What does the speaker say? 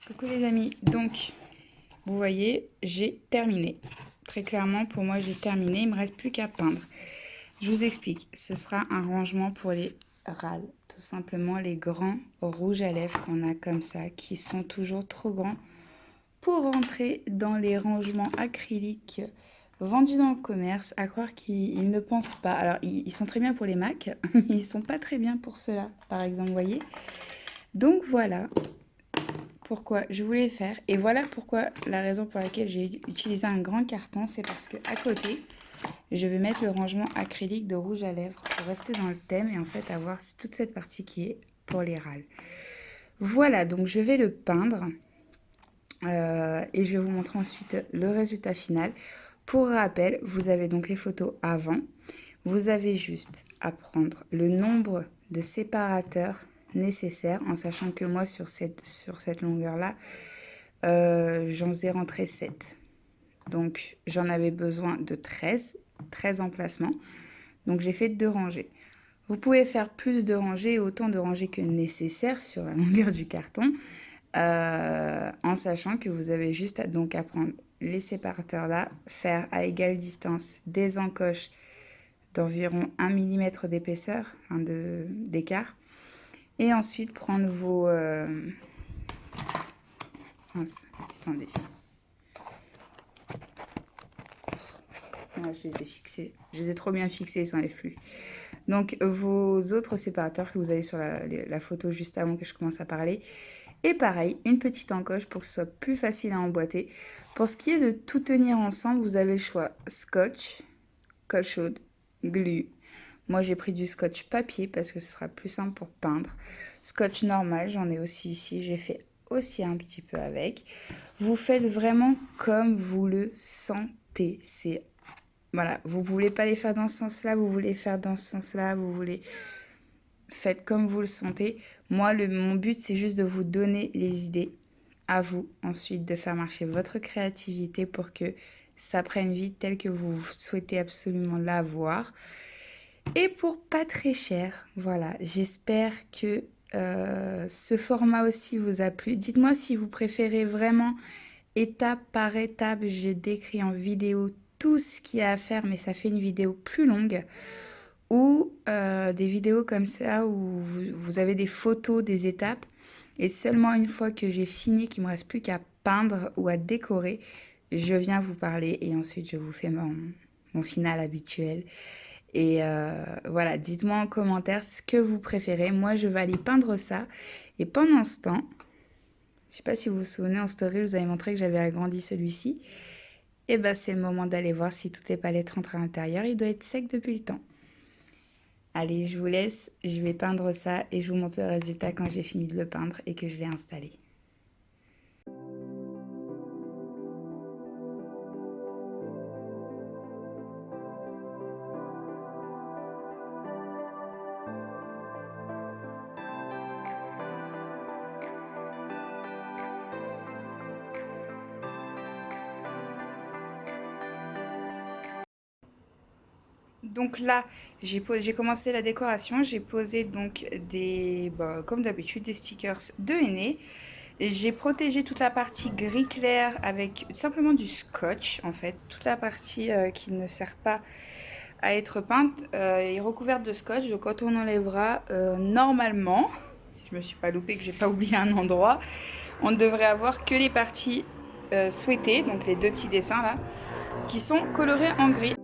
Coucou les amis, donc vous voyez j'ai terminé, très clairement pour moi j'ai terminé, il me reste plus qu'à peindre. Je vous explique, ce sera un rangement pour les râles, tout simplement les grands rouges à lèvres qu'on a comme ça, qui sont toujours trop grands pour rentrer dans les rangements acryliques vendus dans le commerce, à croire qu'ils ne pensent pas. Alors ils sont très bien pour les Macs, mais ils sont pas très bien pour cela par exemple, vous voyez. Donc voilà pourquoi je voulais faire, et voilà pourquoi la raison pour laquelle j'ai utilisé un grand carton, c'est parce que à côté je vais mettre le rangement acrylique de rouge à lèvres pour rester dans le thème et en fait avoir toute cette partie qui est pour les râles. Voilà, donc je vais le peindre et je vais vous montrer ensuite le résultat final. Pour rappel, vous avez donc les photos avant, vous avez juste à prendre le nombre de séparateurs nécessaire, en sachant que moi sur cette longueur là j'en ai rentré 7, donc j'en avais besoin de 13 emplacements, donc j'ai fait 2 rangées. Vous pouvez faire plus de rangées, autant de rangées que nécessaire sur la longueur du carton, en sachant que vous avez juste à prendre les séparateurs là, faire à égale distance des encoches d'environ 1 mm d'épaisseur, d'écart. Et ensuite, prendre vos... attendez. Moi, je les ai fixés. Je les ai trop bien fixés, ils s'enlèvent plus. Donc, vos autres séparateurs que vous avez sur la photo juste avant que je commence à parler. Et pareil, une petite encoche pour que ce soit plus facile à emboîter. Pour ce qui est de tout tenir ensemble, vous avez le choix scotch, colle chaude, glu. Moi, j'ai pris du scotch papier parce que ce sera plus simple pour peindre. Scotch normal, j'en ai aussi ici. J'ai fait aussi un petit peu avec. Vous faites vraiment comme vous le sentez. Voilà, vous ne voulez pas les faire dans ce sens-là, vous voulez faire dans ce sens-là, vous voulez... Faites comme vous le sentez. Moi, mon but, c'est juste de vous donner les idées. À vous, ensuite, de faire marcher votre créativité pour que ça prenne vie telle que vous souhaitez absolument l'avoir. Et pour pas très cher, voilà, j'espère que ce format aussi vous a plu. Dites-moi si vous préférez vraiment étape par étape, je décris en vidéo tout ce qu'il y a à faire, mais ça fait une vidéo plus longue. Ou des vidéos comme ça où vous avez des photos des étapes. Et seulement une fois que j'ai fini, qu'il ne me reste plus qu'à peindre ou à décorer, je viens vous parler et ensuite je vous fais mon final habituel. Et voilà, dites-moi en commentaire ce que vous préférez. Moi, je vais aller peindre ça. Et pendant ce temps, je ne sais pas si vous vous souvenez, en story, je vous avais montré que j'avais agrandi celui-ci. Et bien, c'est le moment d'aller voir si toutes les palettes rentrent à l'intérieur. Il doit être sec depuis le temps. Allez, je vous laisse. Je vais peindre ça et je vous montre le résultat quand j'ai fini de le peindre et que je l'ai installé. Donc là, j'ai commencé la décoration. J'ai posé donc comme d'habitude, des stickers de henné. J'ai protégé toute la partie gris clair avec simplement du scotch, en fait. Toute la partie qui ne sert pas à être peinte est recouverte de scotch. Donc quand on enlèvera, normalement, si je me suis pas loupée, que j'ai pas oublié un endroit, on ne devrait avoir que les parties souhaitées, donc les 2 petits dessins là, qui sont colorés en gris.